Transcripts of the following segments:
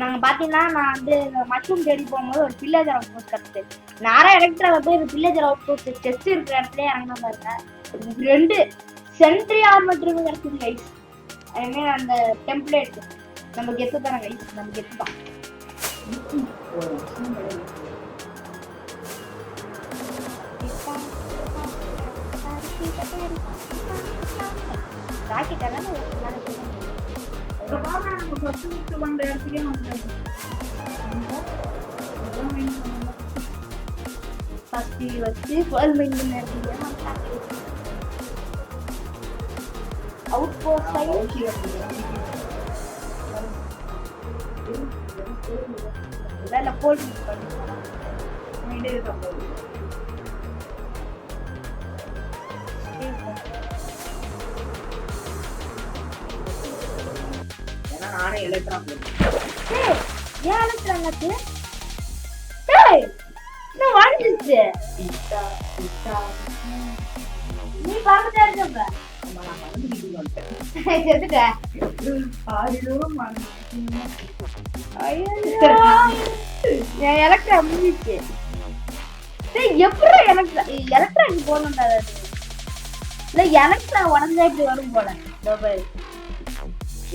நாங்க பாத்தீங்கன்னா நான் வந்து மஷ்ரூம் தேடி போகும்போது ஒரு வில்லேஜர் அவுட் போஸ்ட் கட்டுது. நிறைய எலக்ட்ரால போய் வில்லேஜர் அவுட் போஸ்ட் செஸ்ட் இருக்கிற இடத்துல இறங்கின பாருங்க. 2 சென்ட்ரி ஆர்மர் கிடைக்குது கைஸ். அதுமே அந்த டெம்ப்ளேட் நம்ம கெத்து தானே கைஸ், நம்ம கெத்து தான். ராக்கெட் எல்லாம் வச்சு அவுட் போஸ்ட் போட்டு நானே எலக்ட்ரான் ஏன் எலக்ட்ரான் டேய் நான் வாங்கிச்சு நீ பாத்துட்டே இருக்க. ஆமா நான் வந்து வீட்டுக்கு வந்துட்டேன். செத்துட்ட ஆயிரம் ஐயோ என் எலக்ட்ரான் முடிஞ்சிச்சு. டேய் எப்படி எலக்ட்ரான் போகணும்டா. இல்ல எலக்ட்ரான் உடஞ்சா இப்படி வரும் போல.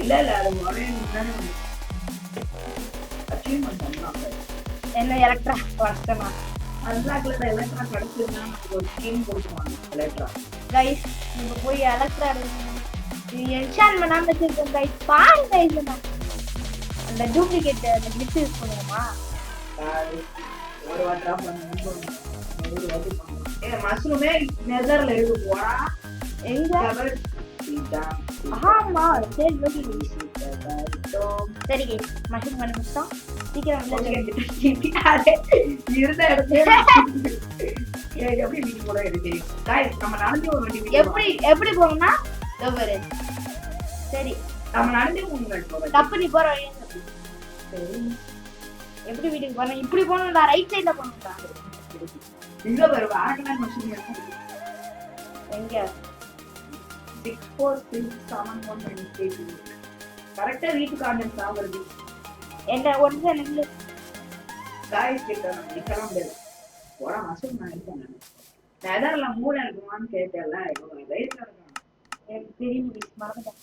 இல்ல அது என்ன எலக்ட்ரா கஷ்டமா அன்லாக்ல எலக்ட்ரா கிடைச்சிருந்தா நமக்கு ஒரு ஸ்கீம் கொடுப்பாங்க. எலக்ட்ரா கைஸ் நீங்க போய் எலக்ட்ரா என்ஷான் பண்ணாம வச்சிருக்கோம் கைஸ். பாருங்க கைஸ் அந்த டூப்ளிகேட் அந்த கிளிப் யூஸ் பண்ணுவோமா ஒரு வாட்டரா பண்ணுங்க. ஒரு வாட்டி பண்ணுங்க. மஷ்ரூமே நெதர்ல இருக்கு போறா எங்க ஆமா சரி ஓகே சரி கைஸ் மஷ்ரூம் பண்ணி முடிச்சோம். சீக்கிரம் இருந்த இடத்துல எப்படி வீட்டு போட எடுத்து கைஸ் நம்ம நடந்து ஒரு வண்டி எப்படி போகணும்னா சரி நம்ம நடந்து தப்பு நீ போற வழி சரி எப்படி வீட்டுக்கு போறோம். இப்படி போகணும்டா ரைட் சைட்ல போகணும்டா. இங்க பாரு ஆர்கனைஸ் மஷின் எங்க 646718 கரெக்ட்டா வீட்டுக்கு ஆர்டர் சாவறது என்ன ஒண்ணு நில்லு गाइस கிட்ட நிக்கலாம் முடியாது. போடா மஷின் நான் இருக்கேன். நெதர்ல மூளை இருக்குமான்னு கேட்டல இவங்க ரைட்ல இருக்காங்க. எனக்கு தெரியும் ப்ளீஸ் மறந்துட்டேன்.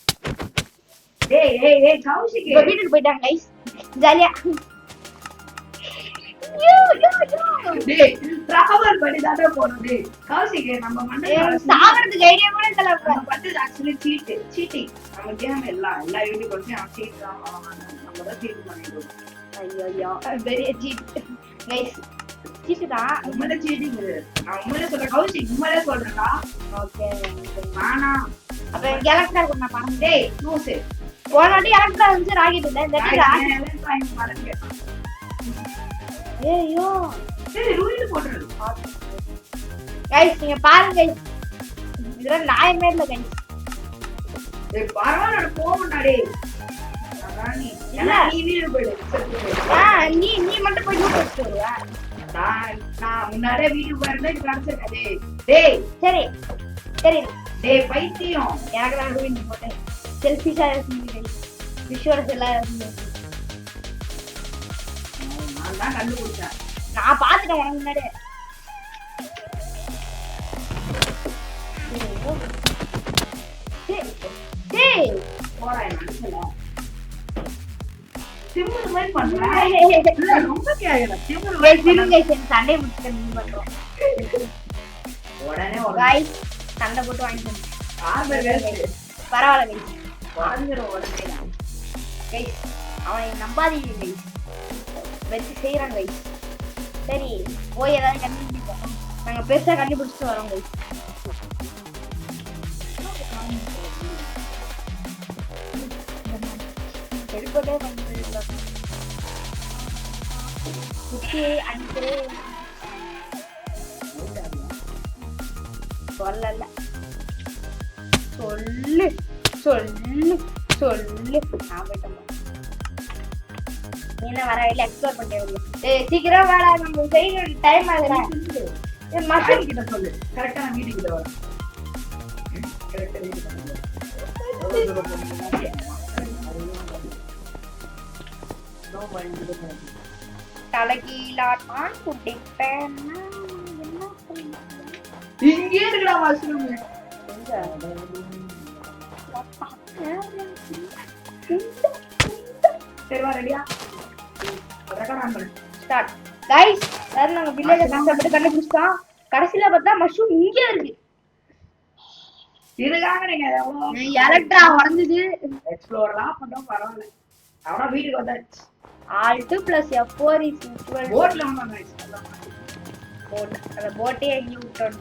ஏய் கௌஷிக் வீட்டுக்கு போய்ட்டாங்க गाइस ஜாலியா. டேய் டிராவல் பண்ணி தாட போறோம். டேய் கௌஷிக் நம்ம மண்ணே சாவறதுக்கு ஐடியா கூட இல்ல. நம்ம பண்றது एक्चुअली சீட்டிங். நம்ம கேம் எல்லா யூடியூபர்ஸையும் சீட் தான் நம்ம தான் சீட் பண்ணிடுவோம். ஐயோ பெரிய சீட் गाइस. சீட் தான் உம்மல சீட்டிங். நான் உம்மல சொல்ற கௌஷிக் உம்மல சொல்றடா. ஓகே நானா அப்ப கேலக்டர் கொண்டு நான் பாருங்க. டேய் லூசு போனாடி எலக்ட்ரா வந்து ராக்கெட் இல்ல இந்த ராக்கெட் பாருங்க. ஏய்யோ சரி ரூயில போடுறது गाइस நீங்க பாருங்க गाइस இதெல்லாம் நாயமே இல்ல गाइस. ஏய் பரவாயில்லை போவோம்டா. டேய் அதானி இல்ல நீ வீடியோ போடு. நீ மட்டும் போய் யூடியூப் வச்சு வருவா. நான் முன்னாடியே வீடியோ பாருங்க இது காமிச்சிருக்கேன். டேய் சரி டேய் பைத்தியம் எனக்கு நான் ரூயின் போட்டேன். செல்ஃபிஷா இருக்கு விஷுவல் எல்லாம் இருக்கு. நான் தான் கண்டுபிடிச்சேன். நான் பாத்துட்டேன் உனக்கு முன்னாடி. டேய் போடா மனுஷல சிம்பிள் மாதிரி பண்றேன். ரொம்ப கேக்குறா சிம்பிள் வெயிட் இருங்க गाइस சண்டே முடிச்சிட்டு மீன் பண்றோம். உடனே गाइस சண்டை போட்டு வாங்கிட்டு பரவாயில்ல गाइस வாங்குறோம் உடனே गाइस அவனை நம்பாதீங்க गाइस வெச்சு செய்றாங்க गाइस. சரி போய் ஏதாவது கண்டுபிடிப்போம். நாங்க பெருசா கண்டுபிடிச்சிட்டு வரோம் गाइस. எடுப்பதே வந்து குட்டி அஞ்சு சொல்லல சொல்லு சொல்லு சொல்லு நான் போயிட்டோம். நீ என்ன வர வழியில எக்ஸ்ப்ளோர் பண்ணிட்டு சீக்கிரம் வாடா நம்ம செய்ய டைம் ஆகுறேன். மஷன் கிட்ட சொல்லு கரெக்டா நான் வீட்டுக்கு கிட்ட வரேன். கரெக்டா வீட்டுக்கு வரேன். இன்னும் பயந்துட்டு தலைகீழாட்டான் குடிப்பேன் என்ன சொல்லுங்க இங்கே இருக்குடா மஷ்ரூம் சரி வா ரெடியா ஸ்டார்ட் கைஸ் அதாவது நாங்க வில்லேஜ் கஷ்டப்பட்டு கண்டுபிடிச்சோம் கடைசியில பார்த்தா மஷ்ரூம் இங்கே இருக்கு இதுக்காக நீங்க எலக்ட்ரா உடஞ்சது எக்ஸ்ப்ளோர்லாம் பண்ணோம் பரவாயில்ல அவனா வீட்டுக்கு வந்தாச்சு Alt plus F4 is equal to போட்ல வந்தாங்க boat. அந்த போட்டே எங்க விட்டோம்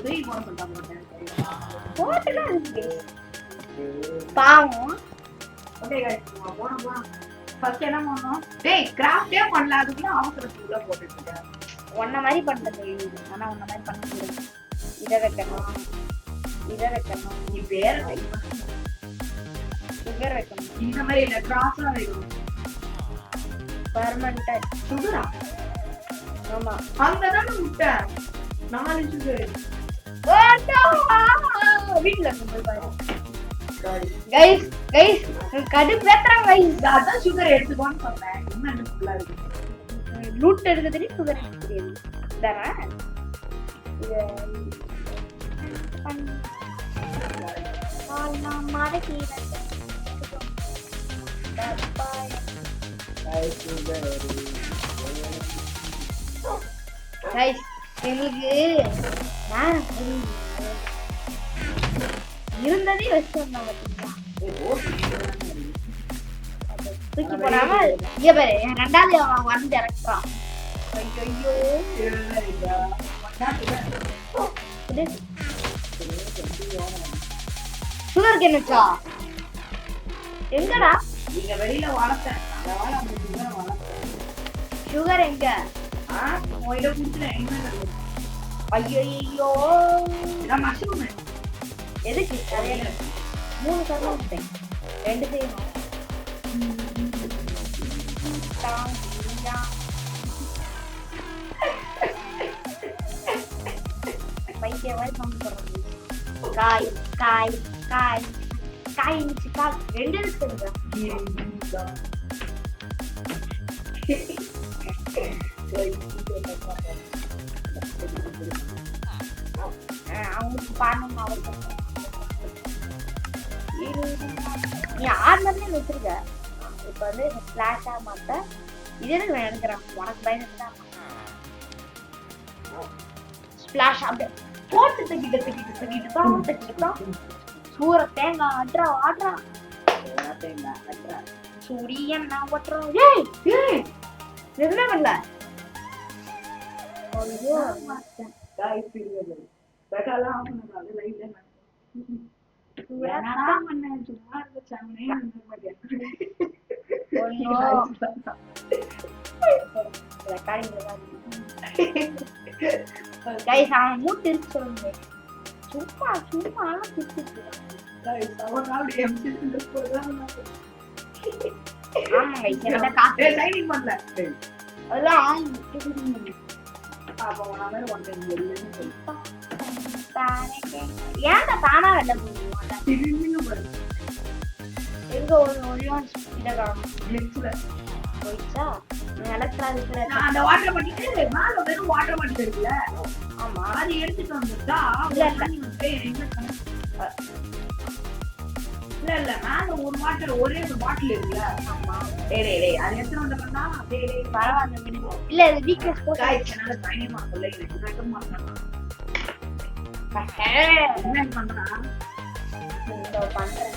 தூக்கி போட மாட்டாங்க போட்டல இருக்கு பாவம் ஓகே गाइस போறோம் ஃபர்ஸ்ட் என்ன பண்ணோம் டேய் கிராஃப்டே பண்ணல அதுக்குள்ள அவசரத்துக்குள்ள போட்டுட்டு இருக்க ஒண்ண மாதிரி பண்றது ஆனா ஒண்ண மாதிரி பண்ண முடியாது இத வைக்கணும் நீ வேற சுகர் வைக்கணும் இந்த மாதிரி இல்ல கிராஸா வைக்கணும் பெர்மனன்ட்டா சுகரா ஆமா அங்கதான் முட்டை 4 சுகர் வீட்ல இருந்து பாரு गाइस கடு பேத்றாங்க गाइस அதான் சுகர் எடுத்துக்கோன்னு சொன்னேன் என்ன ஃபுல்லா இருக்கு லூட் எடுக்குதுடி சுகர் தெரியாது தானா இது நான் மாடக்கி गाइस எங்களுக்கு நான் இருந்ததே வச்சோம் பாத்தீங்களா தூக்கி போடாம இங்க பாரு ரெண்டாவது வந்து இறக்குறான் ஐயோ சுகர் கேனுச்சா எங்கடா நீங்க வெளியில வளர்த்தேன் அந்த வாழை வளர்த்தேன் சுகர் எங்க உயிரை குடிச்சிட்டேன் என்ன ஐயோ இதான் மஷ்ரூம் எதுக்கு அதே 3 சர்வம் விட்டேன் 2 செய்யணும் பைத்தியவாய் சவுண்ட் போடுறது காய் காய் காய் காய் இருந்துச்சு காய் 2 இருக்குங்க அவங்களுக்கு பாடணும் அவசியம் நீ 6 மணி வச்சிருக்க இப்ப வந்து ஸ்பிளாஷா மாத்த இது எனக்கு நினைக்கிறேன் உனக்கு பயந்துட்டு தான் ஸ்பிளாஷ் அப்படியே போட்டு தக்கிட்டு தான் சூற தேங்காய் ஆட்றா சூடி என்ன ஓட்டுறோம் ஏய் என்ன பண்ணல ஐயோ गाइस फिर बेटाला हमने அது லைவ்ல என்னடா பண்ண சும்மா இருந்துச்சானே ஐயோ ரெக்கார்டிங் गाइस அவன் மூட் இருக்கு சொல்லுங்க சும்மா திட்டிட்டு गाइस அவன் நாள் எம்சி சென்டர் போறான் ஆமா गाइस என்ன காசு சைனிங் பண்ணல அதெல்லாம் அப்போ நாம ஒண்ணே இல்லன்னு சொல்லிட்டா ஏன்டா தானா வெல்ல போறீங்க திரும்பிங்க பாரு எங்க ஒரு ஒளியான் இதா கிளிச்ல போயிச்சா எலக்ட்ரா இருக்கிற அந்த வாட்டர் பாட்டில் மேல வெறும் வாட்டர் பாட்டில் இருக்குல்ல ஆமா அது எடுத்துட்டு வந்துட்டா இல்ல மேல ஒரு வாட்டர் ஒரே ஒரு பாட்டில் இருக்குல்ல ஆமா டேய் அது எடுத்துட்டு வந்தா டேய் பரவாயில்ல விடுங்க இல்ல இது வீக்னஸ் போட்டு गाइस என்னால தைரியமா சொல்ல எனக்கு ரெக்கம் பண்ணலாம் என்ன பண்றா இந்த பண்றேன்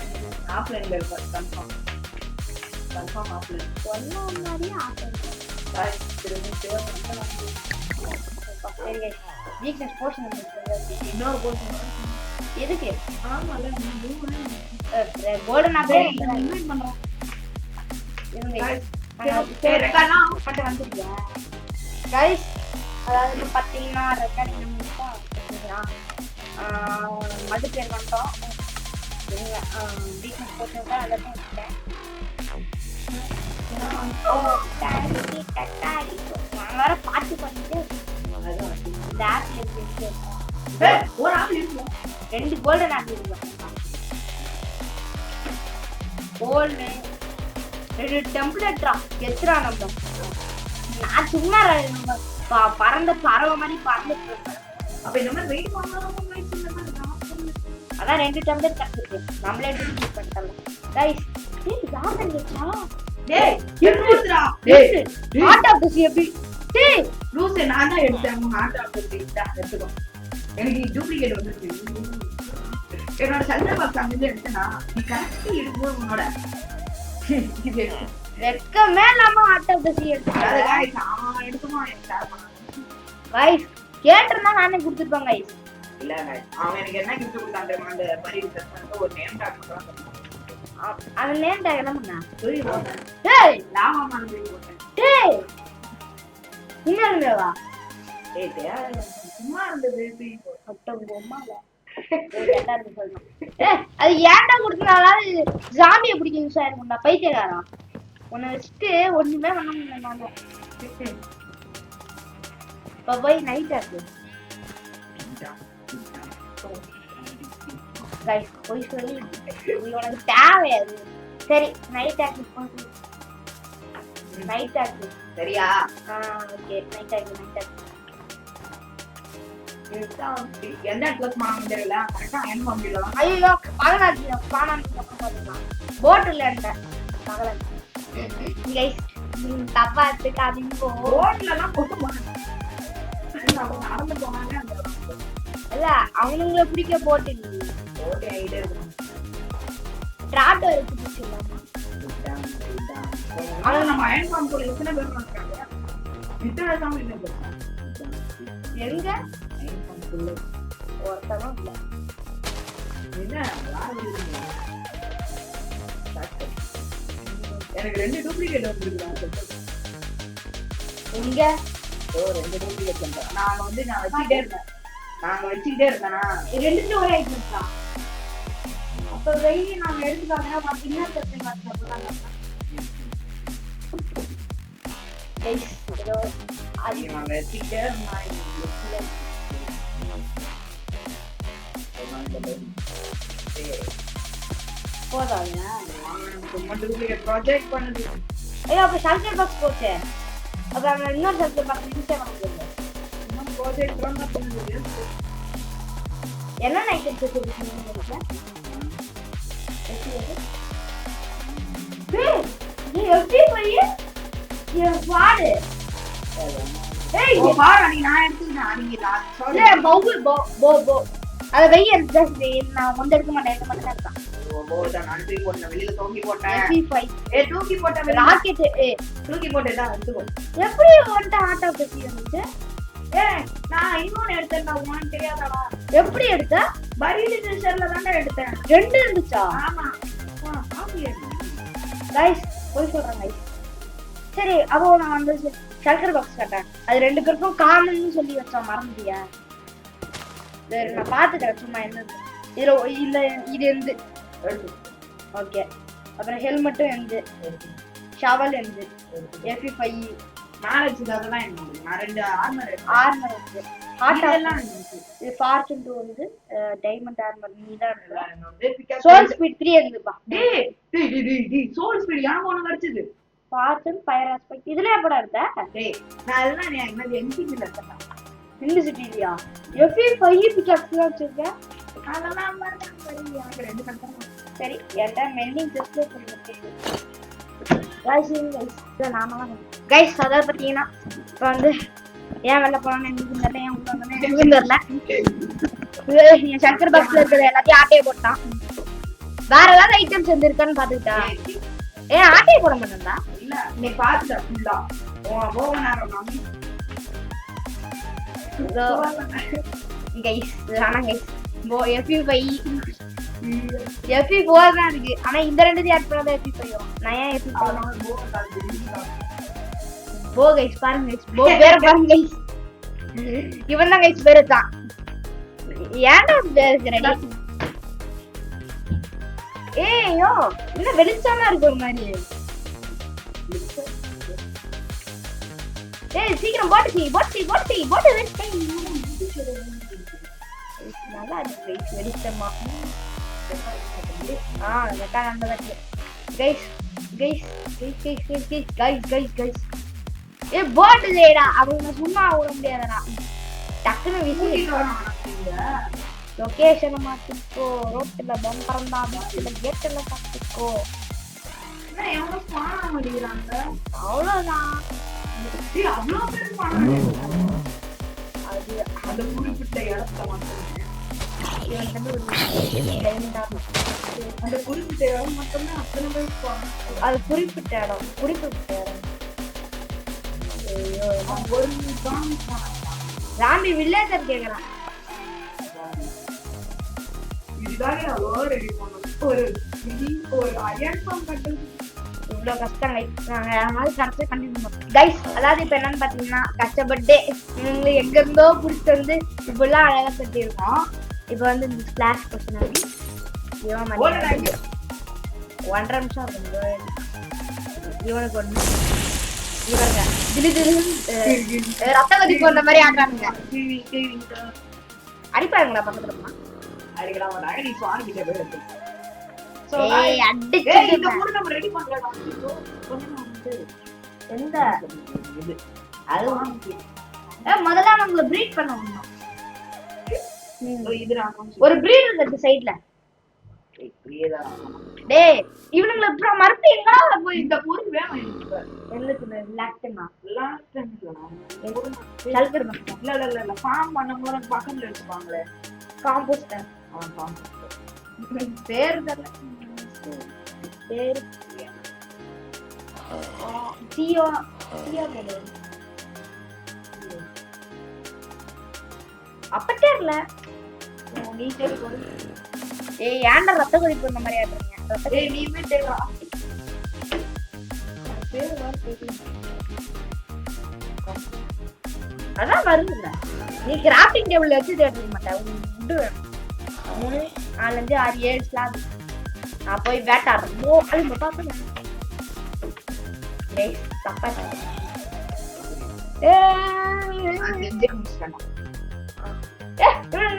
ஆஃப்லைன்ல கன்ஃபார்ம் ஆஃப்லைன் சொன்ன மாதிரி ஆசை गाइस திரும்பி சேவ் பண்ணலாம் சரி வீக்னஸ் போர்ஷன் இன்னொரு போர்ஷன் எதுக்கு ஆமால கோல்டன் அப்படியே இன்வைட் பண்றோம் இருங்க ரெக்கார்ட்லாம் பட்டு வந்துருக்கியா गाइस அதாவது பாத்தீங்கன்னா ரெக்கார்டிங் நம்ம மல்டிப்ளேயர் பண்ணிட்டோம் வீக்னஸ் போர்ஷன் தான் எல்லாத்தையும் வச்சுட்டேன் நான் வேற பாட்டு பண்ணிட்டு இந்த ஆப்ல இருக்கு ஒரு ஆள் இருக்கு 2 கோல்டன் ஆப்பிள் இருக்கு கோல்டு ரெண்டு டெம்ப்ளேட்ரா எத்தரா நம்ம நான் சும்மா பறந்த பறவை மாதிரி பறந்துட்டு இருக்கேன். அப்ப இந்த மாதிரி வெயிட் பண்ணாலும் அதான் 2 டெம்ப்ளேட் கிடைச்சிருக்கு. நம்மளே டிஸ்ட்ரிபியூட் பண்ணிட்டோம். கைஸ் யார் பண்ணிச்சா? டேய் என்னடா? டேய் ஹார்ட் ஆஃப் தி சிபி. டேய் லூஸ் நான் தான் எடுத்தேன். ஹார்ட் ஆஃப் தி சிபி எடுத்துக்கோ. எனக்கு டூப்ளிகேட் வந்துருக்கு. என்னோட செல்ஃப் பாக்ஸ் அங்க எடுத்தனா நீ கரெக்ட்டா எடுக்கும்போது உன்னோட இது வெக்கமே இல்லாம ஹார்ட் ஆஃப் தி சிபி எடுத்துட்டாங்க. गाइस நான் எடுத்துமா ஷேர் பண்ணேன். கைஸ் கேட்டறனா நானே கொடுத்துட்டேன் கைஸ். இல்ல गाइस அவன் எனக்கு என்ன கிஃப்ட் கொடுத்தாங்க அந்த பரி ரிசர்ச் பண்ணிட்டு ஒரு நேம் டாக் பண்றான். அந்த நேம் டாக் என்ன பண்ணா? போய் போட்டேன். டேய் லாமா மான் போய் போட்டேன். டேய் இன்னொருவா ஏய் தேயா சும்மா இருந்தது போய் அட்டம் பொம்மால கேட்டா இருக்கு சொல்லணும். ஏய் அது ஏன்டா கொடுத்தனால ஜாம்பியை பிடிக்க யூஸ் ஆயிருக்கும்டா பைத்தியக்காரா. உன்னை வச்சுட்டு ஒண்ணுமே பண்ண முடியல நானு. இப்ப போய் நைட் ஆச்சு கைஸ் போய் சொல்லி இது உனக்கு தேவையாது. சரி நைட் ஆச்சு நைட் ஆச்சு சரியா? ஓகே நைட் ஆச்சு எந்த இடத்துல மாம் தெரியல கரெக்ட்டா அயன் பண்ணிடலாம். ஐயோ பகலாச்சு பானாச்சு அப்புறம் பாத்துக்கலாம். போட்ல இருந்த பகலாச்சு கைஸ் தப்பா எடுத்துக்காதீங்க. ரோட்லலாம் போட்டு போனாங்க. அவங்க நடந்து போனாங்க அந்த இல்ல அவனுங்களை பிடிக்க போட்டு ஓகே ஐடியா இருக்கு. டிராட்டோ இருக்கு பிடிச்சிடலாமா? ஆனா நம்ம அயன் ஃபார்ம் போல எத்தனை பேர் இருக்காங்க? இத்தனை சாமி இருக்கு. எங்க அயன் ஃபார்ம் போல ஒருத்தரும் இல்ல. என்ன யார் வருவீங்க? எனக்கு 2 டூப்ளிகேட் வந்திருக்கு. எங்க ஓ 2 டூப்ளிகேட் வந்தா நான் வச்சிட்டே இருந்தேன். ரெண்டுத்துல ஒரே ஐட்டம் தான். அப்ப வெயில நாங்க எடுத்துக்காங்க பாத்தீங்கன்னா செட்டிங் பண்ணலாம். கைஸ் இதோ அது நான் வச்சிட்டே நான் போதாங்க. சும்மா டூப்ளிகேட் ப்ராஜெக்ட் பண்ணுது. ஐயோ அப்ப சல்ஃபர் பாக்ஸ் போச்சு. அப்ப அந்த இன்னொரு சல்ஃபர் பாக்ஸ் யூஸ் பண்ண இன்னும் ப்ராஜெக்ட் ரன் பண்ணுது. என்ன ஐட்டம் செஞ்சிருக்கீங்க நீங்க? நீ எப்படி போய் ஏ வாடு. ஏய் ஓ பாரு நீ நான் எடுத்துட்டேன். நீங்க இல்ல பவுல் போ அத வெய் ஜஸ்ட் நான் வந்து எடுக்க மாட்டேன். எடுக்க மாட்டேன். ஓ போடா நான் தூக்கி போட்டேன். வெளியில தூக்கி போட்டேன். F5 தூக்கி போட்டேன். ராக்கெட் தூக்கி போட்டேடா எடுத்துக்கோ. எப்படி வந்து ஹார்ட் ஆஃப் தி சிபி வந்துச்சு? நான் இன்னொன்னு எடுத்தேன்டா உனக்கு தெரியாதாடா? எப்படி எடுத்த? பரீடு ட்ரெஷர்ல தான்டா எடுத்தேன். 2 இருந்துச்சா? ஆமா காப்பியா गाइस போய் சொல்றேன் गाइस. சரி அப்போ நான் வந்து சல்ஃபர் பாக்ஸ் கட்டேன். அது 2 பேருக்கும் காமன்னு சொல்லி வச்சா மறந்துட்டியா? சரி நான் பாத்துட்டேன் சும்மா என்னது. இதுல இல்ல இது எந்து ஓகே. அப்புறம் ஹெல்மெட்டும் எந்து ஷவல் எந்து F5 மேரேஜ் அதெல்லாம் என்ன நான் 2 ஆர்மர் வந்து ஹார்ட் எல்லாம் இது ஃபார்ச்சூன் 2 வந்து டைமண்ட் ஆர்மர் நீ தான் வந்து சோல் ஸ்பீட் 3 இருந்துப்பா. டேய் சோல் ஸ்பீட் எனக்கு ஒன்னு கிடைச்சது. ஃபார்ச்சூன் ஃபயர் ஆஸ்பெக்ட் இதுல எப்படா எடுத்த? டேய் நான் எல்லாம் நான் என்னது என்சில எடுத்தேன். இன்விசிபிலிட்டியா F5 பிகாக்ஸ் வச்சிருக்கேன். அதெல்லாம் மறந்து சரி எனக்கு 2 கட்டணும். சரி என்கிட்ட மெண்டிங் டெஸ்ட்ல இருக்கு. गाइस அத பத்தினா இப்ப வந்து ஏன் வெளில போறானே எனக்கு தெரியல. ஏன் உள்ள வந்தானே எனக்கு தெரியல. நீ சங்கர் பாக்ஸ்ல இருக்கிற எல்லாத்தையும் ஆட்டைய போட்டான். வேற ஏதாவது ஐட்டம்ஸ் இருந்திருக்கான்னு பாத்துக்கிட்டா? ஏன் ஆட்டைய போட மாட்டேன்டா? இல்ல நீ பாத்துட்ட ஃபுல்லா போக நேரம் நான் गाइस ஆனா गाइस F4 தான் இருக்கு. ஆனா இந்த 2 ஆட் பண்ணாத F5 நான் ஏன் F5 போ गाइस பாருங்க गाइस போ பேர பாருங்க गाइस. இவன் தான் गाइस பேரு தான். ஏன்டா பேருக்கு ரெடி? ஏய்யோ என்ன வெளிச்சமா இருக்கு ஒரு மாதிரி. ஏய் சீக்கிரம் போட்டு வெயிட் நல்லா இருக்கு गाइस வெளிச்சமா. வெட்டா அந்த வெட்டு guys guys guys guys guys guys guys guys guys ஏ போட் இல்லடா அவங்க சும்மா ஓட முடியாதடா டக்குனு விசி லொகேஷனை மாத்திக்கோ ரோட்ல பம்பரம் தான் வீட்டுல கேட்ல பாத்துக்கோ எவ்வளவு ஸ்பான் ஆக மாட்டேங்கிறாங்க அவ்வளவுதான் அவ்வளோ பேர் ஸ்பான் அது அந்த குறிப்பிட்ட இடத்துல மட்டும் அந்த குறிப்பிட்ட இடம் மட்டும்தான் அத்தனை பேர் ஸ்பான் அது குறிப்பிட்ட இடம் ஐயோ ஒரு தான் ராம்பி வில்லேஜர் கேக்குறான் இதுதானே அவ்வளோ ரெடி பண்ணணும் ஒரு அயன் ஃபார்ம் கட்டு இவ்வளோ கஷ்டம் நாங்கள் கரெக்டாக கண்டினியூ பண்ணுவோம் கைஸ். அதாவது இப்போ என்னன்னு பார்த்தீங்கன்னா கஷ்டப்பட்டு இவங்களை எங்கேருந்தோ பிடிச்சி வந்து இப்படிலாம் அழகாக கட்டியிருக்கோம். இப்போ வந்து இந்த ஸ்பிளாஷ் கொஸ்டின் இவன் 1.5 நிமிஷம் இருக்கும் இவனுக்கு ஒன்று இவங்க ரத்த கதி போன்ற மாதிரி ஆடுறானுங்க. அடிப்பாருங்களா பக்கத்துல அடிக்கலாம் மாட்டாங்க. நீ சுவாமி கிட்ட போய் எடுத்து முதல்ல நம்மள பிரீட் பண்ண ஒரு பிரீட் இருக்கு சைடுல. டேய் இவனுங்கள அப்புறம் மறுபடியும் எங்கடா போய் இந்த பொருள் வேணும் எனக்கு லாக்டனா சல்கர் மஸ்டா இல்ல ஃபார்ம் பண்ணும்போது பக்கத்துல வச்சுப்பாங்களே காம்போஸ்டர். பேர் தெரியல பேர் சியோ அப்பட்டேர்ல நீ சரி போடு. ஏய் ஏன்டா ரத்த கொதிப்பு இந்த மாதிரி ஆடுறீங்க? ரத்த ஏய் நீ போய் தேடுறா. பேர் வர தெரியல. அதான் வருதுல்ல. நீ கிராஃப்டிங் டேபிள்ல வச்சு தேட மாட்டே. உண்டு 3 4 5 6 7 ஸ்லாப். நான் போய் வேட்டாடுறேன். ஓ அது பாப்பேன். டேய் தப்பா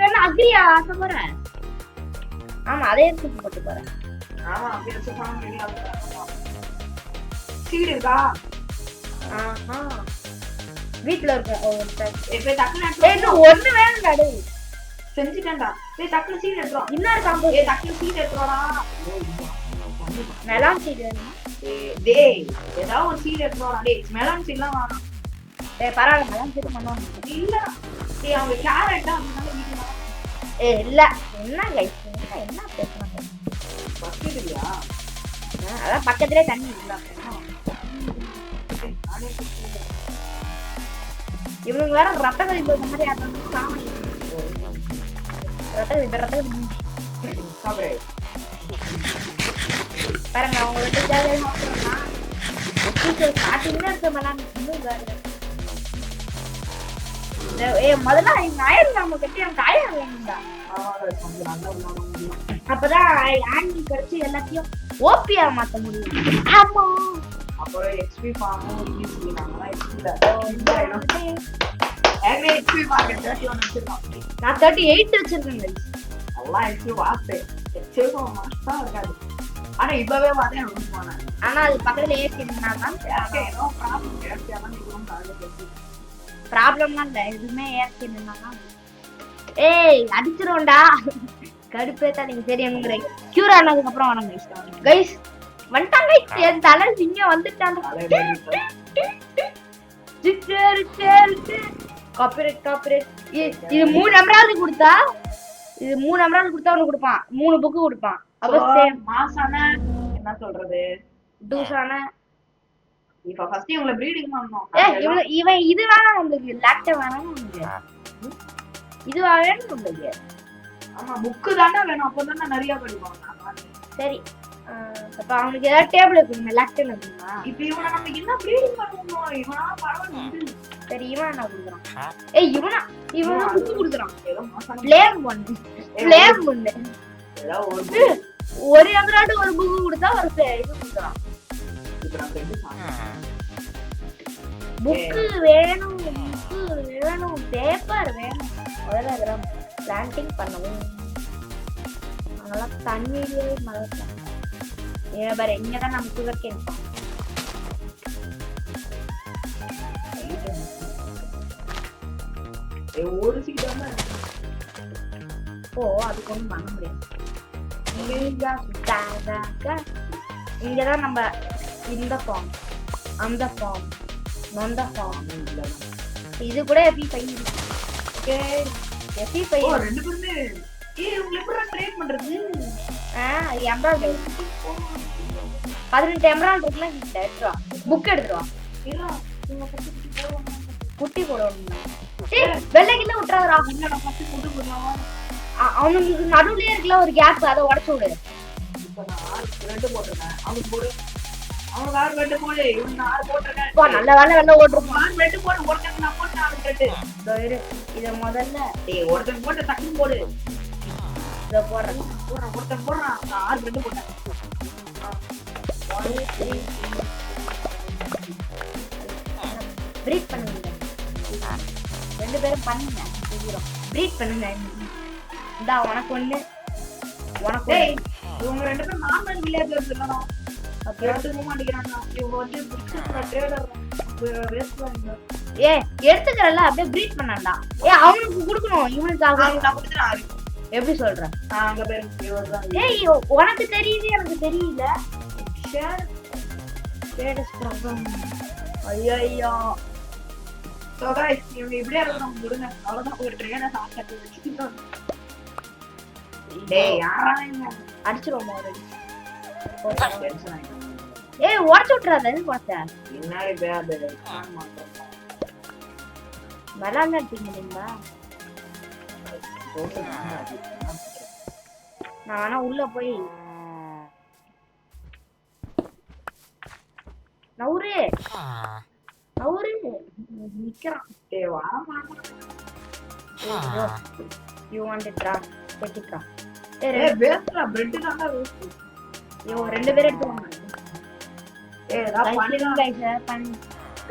என்ன அக்ரியா ஆசை போறேன். ஆமா அதே தூக்கி போட்டு போறேன். ஆமா அப்படியே சுத்தமா ரெடியா சீடு இருக்கா? ஆஹா வீட்ல இருக்க இப்ப டக்குனு இன்னும் ஒண்ணு வேணும்டா. டேய் செஞ்சுட்டேன்டா. டேய் டக்குனு சீடு எடுறோம். இன்னொரு காம்போ. ஏய் டக்குனு சீடு எடுறோடா. மெலான் சீடு வேணுமா? டேய் ஏதாவது ஒரு சீடு எடுறோடா. டேய் மெலான் சீட்லாம் வேணாம். டேய் பரவாயில்ல மெலான் சீடு பண்ணுவாங்க. இல்ல டேய் அவங்க கேரட்டா அதனால வீட்ல ஏய் இல்ல என்ன கைஸ் என்ன பேசுறாங்க? பக்கெட் இல்லையா? அதான் பக்கத்துலயே தண்ணி இல்ல. இவனுங்க வேற ரத்த கொதிப்பு இந்த மாதிரி ஆடுறாங்க. சாமி ரத்த கொதிப்பு சாப்பிடு. பாருங்க அவங்க வந்து ஜாலியா சாப்பிடுறாங்க. ஸ்டார்டிங்ல இருக்க மெலான் இன்னும் வேற. முதல்ல எங்க ஆயிரம் நம்ம கட்டி எனக்கு ஆயிரம் வேணும்டா. அப்பதான் ஆண்டி கிடைச்சி எல்லாத்தையும் ஓபியா மாத்த முடியும். ஆமா அப்புறம் எக்ஸ்பி ஃபார்மும் ஈஸி நாம எக்ஸ்பில எக்ஸ்பி மார்க்கெட் 31 வச்சிருக்கோம். நான் 38 வச்சிருக்கேன். எல்லாம் எக்ஸ்பி வாஸ்தே எக்ஸ்பி மாஸ்டா இருக்காது. ஆனா இப்பவே வாதே ரொம்ப போனேன். ஆனா அது பக்கத்துல ஏசி இருந்தாதான் ஏனோ ப்ராப்ளம் ஏசியாம நிக்கும் காலையில ப்ராப்ளம்லாம் இல்ல. எதுவுமே ஏசி இருந்தாதான் ஏய் அடிச்சிரோம்டா. கடுப்பேத்தா நீங்க தெரியுங்கிற கியூர் ஆனதுக்கு அப்புறம் வணங்க கைஸ். வந்துட்டாங்க என் தலை இங்க வந்துட்டாங்க. இது 3 எமரால்டு கொடுத்தா அவனுக்கு கொடுப்பான். 3 புக்கு கொடுப்பான். அவசியம் மாசான என்ன சொல்றது டூசான இப்ப ஃபர்ஸ்ட் இவங்கள ப்ரீடிங் பண்ணனும். இவன் இது வேணாம் உங்களுக்கு லாக்ட வேணாம் உங்களுக்கு இதுவா வேணும் உங்களுக்கு. ஆமா புக்கு தானே வேணும். அப்பதானே நிறைய படிப்பாங்க. சரி அப்ப அவனுக்கு ஏதாவது டேபிள் இருக்குங்க லாக்டன் இருக்குமா? இப்ப இவனை நம்ம என்ன ப்ரீடிங் பண்ணணும்? இவனா பரவாயில்ல. சரி இவன் என்ன கொடுக்குறான்? ஏய் இவனா புக்கு கொடுக்குறான். ஃப்ளேம் ஒன்னு ஒரு எமரால்டு ஒரு புக்கு கொடுத்தா ஒரு இது கொடுக்குறான். புக்கு வேணும் பேப்பர் வேணும். முதல்ல இதெல்லாம் பிளான்டிங் பண்ணவும் அதெல்லாம் தண்ணியிலேயே மழை இங்க பாரு இங்கதான் நம்ம சுகர் கேன் ஒரு சீக்கிரமா ஓ அதுக்கு ஒண்ணும் பண்ண முடியாது. இங்கதான் நம்ம இந்த ஃபார்ம் அந்த ஃபார்ம் நொந்த ஃபார்ம் இது கூட எப்படி பையன் எப்படி பையன் ரெண்டு பேருமே உங்களை எப்படி ட்ரேட் பண்றது? எம்ப்ராய்டரி 18 எம்ப்ராய்டரி இருக்குல்ல எடுத்துருவா புக் எடுத்துருவா குட்டி போடுவாங்க. வெள்ளைக்குள்ள விட்டுறாதா அவனுக்கு நடுவுலயே இருக்குல்ல ஒரு கேப் அதை உடச்சு விடு. நல்ல வேலை வெள்ள ஓட்டுருப்பான். இத முதல்ல ஒருத்தன் போட்டு டக்குன்னு போடு. இத போடுறேன் ஒருத்தன் போடுறான் 6 ரெண்டு போட்டேன். 1 3 பிரீத் பண்ணுங்க. ரெண்டு பேரும் பண்ணுங்க. பிரீத் பண்ணுங்க. இந்தா உனக்கு ஒண்ணு உனக்கு இவங்க ரெண்டு பேரும் நார்மல் வில்லேஜர்ஸ் இல்லைனா எடுத்துக்க மாட்டேங்கிறாங்க. இவங்க வந்து ட்ரேடர் எடுத்துக்கிறல்ல அப்படியே பிரீத் பண்ணாண்டா. அவனுக்கு கொடுக்கணும் இவனுக்காக நான் கொடுத்துறேன். எப்படி சொல்ற? அங்க பேரு உனக்கு தெரியுது எனக்கு தெரியல. ஐயோ So guys, இவங்க இப்படியே இருக்கணும் விடுங்க. அவ்வளவுதான் ஒரு ட்ரெயினர் சாப்பிட்டு. டேய் யாரா இவங்க அடிச்சிரோமா ஒரு டென்ஷன் ஆயிடும். உடைச்சு விட்டுறாத பார்த்தா பின்னாடி பேட் ஆமா மலாங்க அடிப்பீங்களா? நான் ஆனா உள்ள போய் நவுரு நிக்கிறான். You want it rah? Take it rah. வேஸ்ட்ரா பிரெட் தான்டா வேஸ்ட். ரெண்டு பேரும் எடுத்துவாங்க.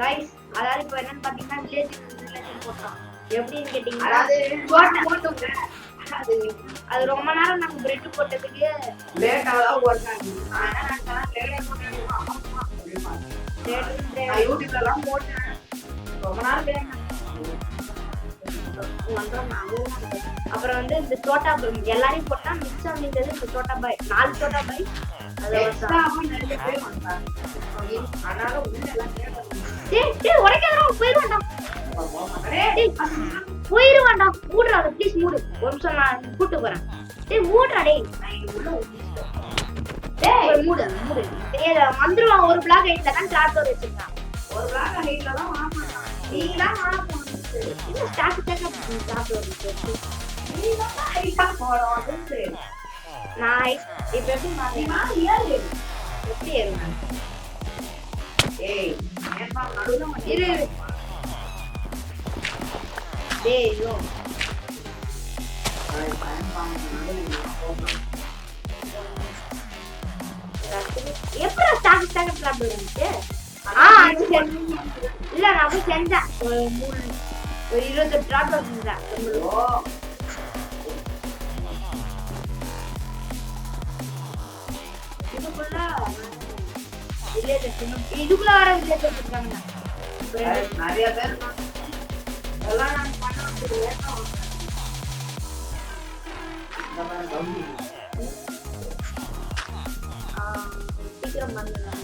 गाइस அதாவது இப்போ என்னன்னு பாத்தீங்கன்னா வில்லேஜ் போடுறோம். எப்படின்னு கேட்டீங்கன்னா அது ரொம்ப நேரம் நம்ம பிரெட் போட்டதுக்கு லேட்டா தான் போட்டாங்க. ஆனா நான் லேட்டா போட்டேன். நான் யூடியூப்ல எல்லாம் போட்டேன். ரொம்ப நேரம் லேட்டா அப்புறம் வந்து இந்த சோட்டா பாய் எல்லாரையும் போட்டா மிக்ஸ் ஆனது இந்த சோட்டா பாய் 4 சோட்டா பாய் அது எக்ஸ்ட்ராவா நிறைய பேர் வந்தாங்க. அதனால உள்ள எல்லாம் டேய் உடைக்காதடா போயிடுவான்டா. போயிடுவான்டா. மூடுடா ப்ளீஸ் மூடு. ஒரு நிமிஷம் நான் கூட்டி போறேன். டேய் மூடுடா டேய். நான் உள்ள ஊத்திட்டேன். டேய் மூடு. தெரியாத வந்துருவான். ஒரு பிளாக் ஹைட்ல தான் டிராக்டர் வச்சிருக்கான். ஒரு பிளாக் ஹைட்ல தான் வாங்குறான். நீ தான் வாங்க இந்த ஸ்டாக் டிராக்டர் வச்சிருக்கு. நீ தான் ஹைட்டா போறது. நான் இப்ப எப்படி நான் ஏறு. எப்படி ஏறுவேன்? ஏய் ஏன்பா நடுவுல இரு டேய் யோ எப்படா ஸ்டாக் ப்ராப்ளம் இருந்துச்சு? இல்ல நான் போய் செஞ்சேன். ஒரு 28 ப்ராப்ளம் செஞ்சேன். இதுக்குள்ள வர வில்லேஜ் இருக்காங்க நிறைய பேர் எல்லாம் நான் பண்ண சீக்கிரம் பண்ணலாம்.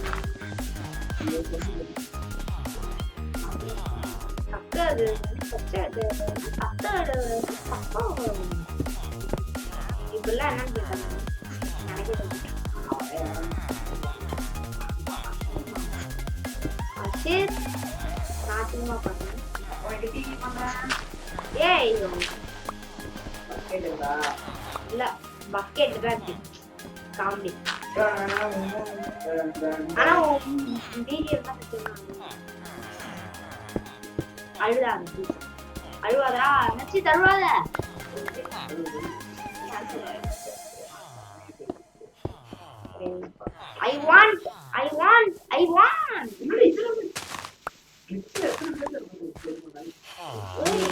இப்பெல்லாம் என்னன்னு கேட்டாங்க நினைக்கிறேன். நான் சும்மா பண்ணேன். ஏய் இல்ல பக்கெட் தான் காமெடி. ஆனா வீடியோ தான் அழுவாதா நினைச்சு தருவாத. I want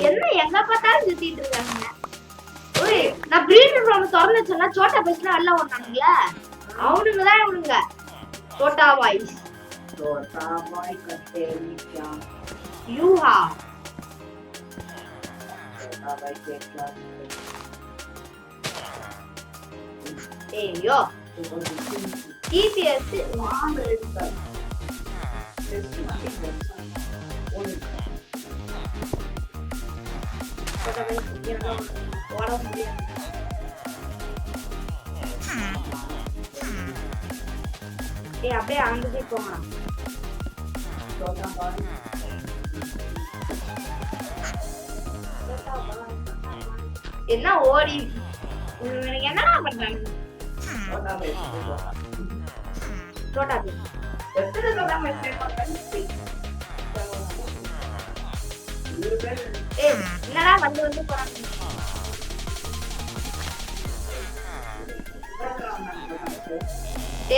என்ன எங்க பார்த்தாலும் சுத்திட்டு இருக்காங்க. நான் பிரீடர் ஃபார்ம் திறந்து வச்சேன்னா சோட்டா பைஸ்ல எல்லாம் ஓடுனாங்கல்ல. அவனுங்க தான் இவனுங்க சோட்டா பாய்ஸ். छोटा भाई कटेरी क्या யூஹா छोटा भाई के क्या ஏய் யோ டிபிஎஸ் मां எடுத்த சோட்டா பாய்ஸ் ஓட முடியாது. ஏய் அப்படியே அங்கதே போங்கடா. छोटा भाई என்ன ஓடி இவனுக்கு என்னடா பண்றாங்க? छोटा भाई சோட்டா பாய்ஸ் எத்தனை छोटा भाई से पकड़ ஏய் என்னடா வந்து போறாங்க?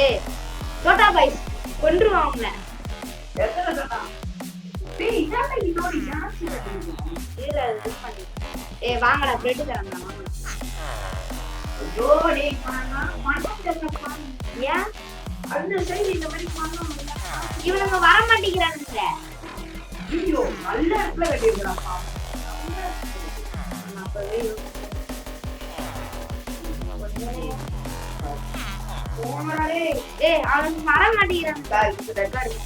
ஏய் சோட்டா பாய்ஸ் கொன்றுவான் அவங்கள. எத்தனை छोटा டேய் இதால இதோட யாசி இல்ல இது பண்ணி. ஏய் வாங்கடா பிரெட் தரேன்டா வாங்கடா. ஐயோ டேய் பண்ணா பண்ணா ஏன் அந்த சைடு இந்த மாதிரி பண்ணனும் இவனுங்க வர மாட்டேங்கிறானுங்க? ஐயோ நல்ல இடத்துல வெட்டிடுறாப்பா அப்பவே போங்கடா டேய் ஏய் அவனுக்கு வர மாட்டேங்கிறானுங்க. இது ரெக்கார்ட்